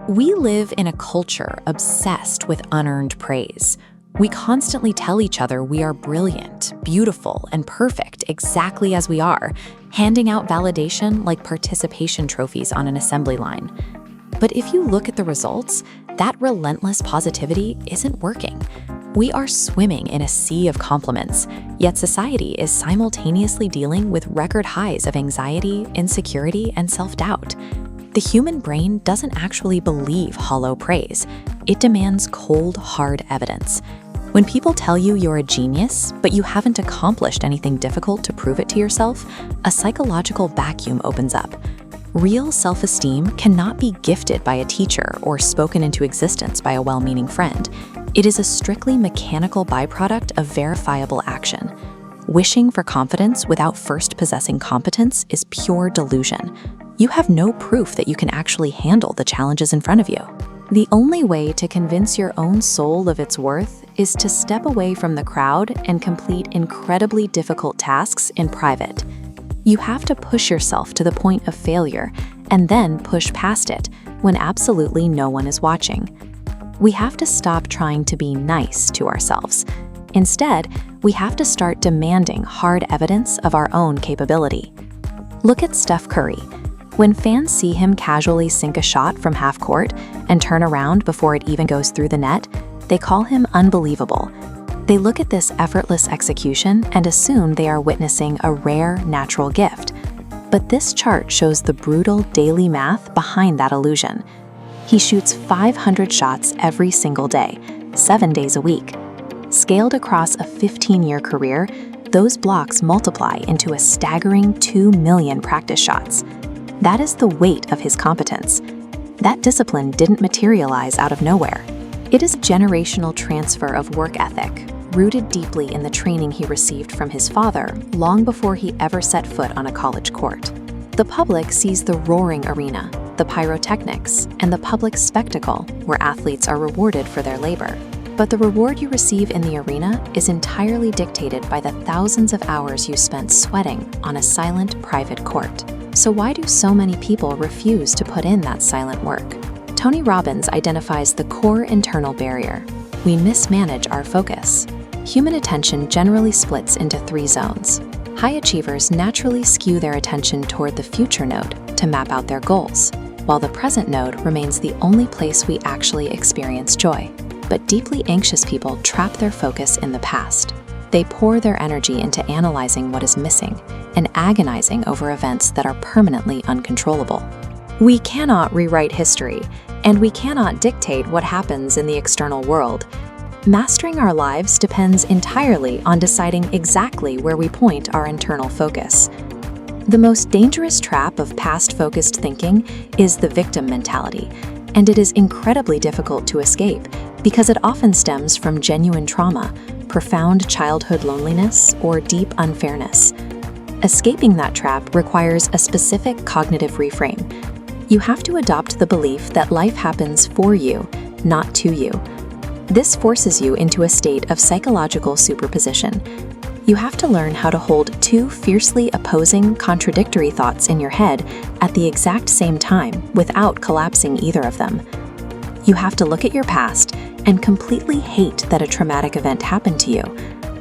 We live in a culture obsessed with unearned praise. We constantly tell each other we are brilliant, beautiful, and perfect exactly as we are, handing out validation like participation trophies on an assembly line. But if you look at the results, that relentless positivity isn't working. We are swimming in a sea of compliments, yet society is simultaneously dealing with record highs of anxiety, insecurity, and self-doubt. The human brain doesn't actually believe hollow praise. It demands cold, hard evidence. When people tell you you're a genius, but you haven't accomplished anything difficult to prove it to yourself, a psychological vacuum opens up. Real self-esteem cannot be gifted by a teacher or spoken into existence by a well-meaning friend. It is a strictly mechanical byproduct of verifiable action. Wishing for confidence without first possessing competence is pure delusion. You have no proof that you can actually handle the challenges in front of you. The only way to convince your own soul of its worth is to step away from the crowd and complete incredibly difficult tasks in private. You have to push yourself to the point of failure and then push past it when absolutely no one is watching. We have to stop trying to be nice to ourselves. Instead, we have to start demanding hard evidence of our own capability. Look at Steph Curry. When fans see him casually sink a shot from half court and turn around before it even goes through the net, they call him unbelievable. They look at this effortless execution and assume they are witnessing a rare, natural gift. But this chart shows the brutal daily math behind that illusion. He shoots 500 shots every single day, 7 days a week. Scaled across a 15-year career, those blocks multiply into a staggering 2 million practice shots. That is the weight of his competence. That discipline didn't materialize out of nowhere. It is a generational transfer of work ethic, rooted deeply in the training he received from his father long before he ever set foot on a college court. The public sees the roaring arena, the pyrotechnics, and the public spectacle where athletes are rewarded for their labor. But the reward you receive in the arena is entirely dictated by the thousands of hours you spent sweating on a silent, private court. So why do so many people refuse to put in that silent work? TonyRobbins identifies the core internal barrier. We mismanage our focus. Human attention generally splits into 3 zones. High achievers naturally skew their attention toward the future node to map out their goals, while the present node remains the only place we actually experience joy. But deeply anxious people trap their focus in the past. They pour their energy into analyzing what is missing and agonizing over events that are permanently uncontrollable. We cannot rewrite history, and we cannot dictate what happens in the external world. Mastering our lives depends entirely on deciding exactly where we point our internal focus. The most dangerous trap of past-focused thinking is the victim mentality, and it is incredibly difficult to escape because it often stems from genuine trauma, profound childhood loneliness, or deep unfairness. Escaping that trap requires a specific cognitive reframe. You have to adopt the belief that life happens for you, not to you. This forces you into a state of psychological superposition. You have to learn how to hold 2 fiercely opposing, contradictory thoughts in your head at the exact same time without collapsing either of them. You have to look at your past and completely hate that a traumatic event happened to you,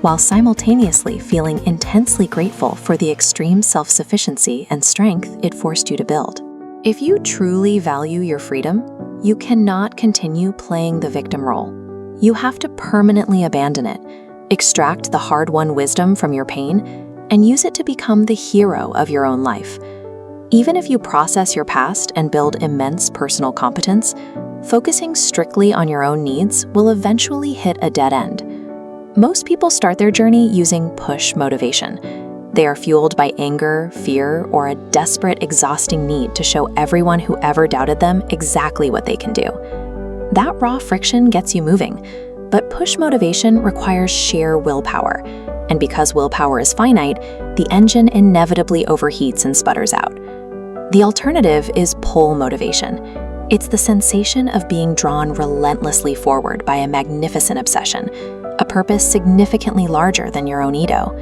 while simultaneously feeling intensely grateful for the extreme self-sufficiency and strength it forced you to build. If you truly value your freedom, you cannot continue playing the victim role. You have to permanently abandon it, extract the hard-won wisdom from your pain, and use it to become the hero of your own life. Even if you process your past and build immense personal competence, focusing strictly on your own needs will eventually hit a dead end. Most people start their journey using push motivation. They are fueled by anger, fear, or a desperate, exhausting need to show everyone who ever doubted them exactly what they can do. That raw friction gets you moving, but push motivation requires sheer willpower. And because willpower is finite, the engine inevitably overheats and sputters out. The alternative is pull motivation. It's the sensation of being drawn relentlessly forward by a magnificent obsession, a purpose significantly larger than your own ego.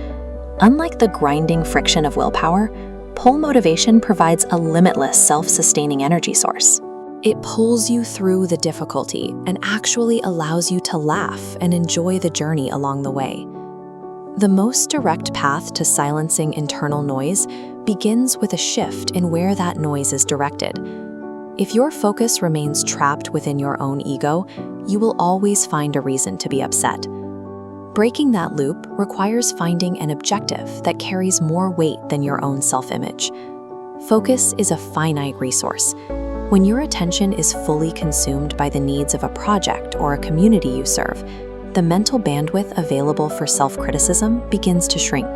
Unlike the grinding friction of willpower, pull motivation provides a limitless self-sustaining energy source. It pulls you through the difficulty and actually allows you to laugh and enjoy the journey along the way. The most direct path to silencing internal noise begins with a shift in where that noise is directed. If your focus remains trapped within your own ego, you will always find a reason to be upset. Breaking that loop requires finding an objective that carries more weight than your own self-image. Focus is a finite resource. When your attention is fully consumed by the needs of a project or a community you serve, the mental bandwidth available for self-criticism begins to shrink.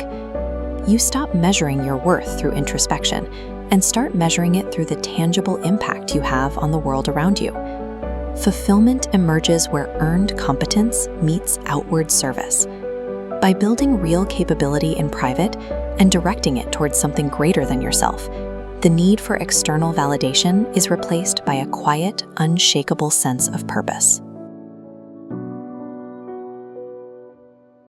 You stop measuring your worth through introspection and start measuring it through the tangible impact you have on the world around you. Fulfillment emerges where earned competence meets outward service. By building real capability in private and directing it towards something greater than yourself, the need for external validation is replaced by a quiet, unshakable sense of purpose.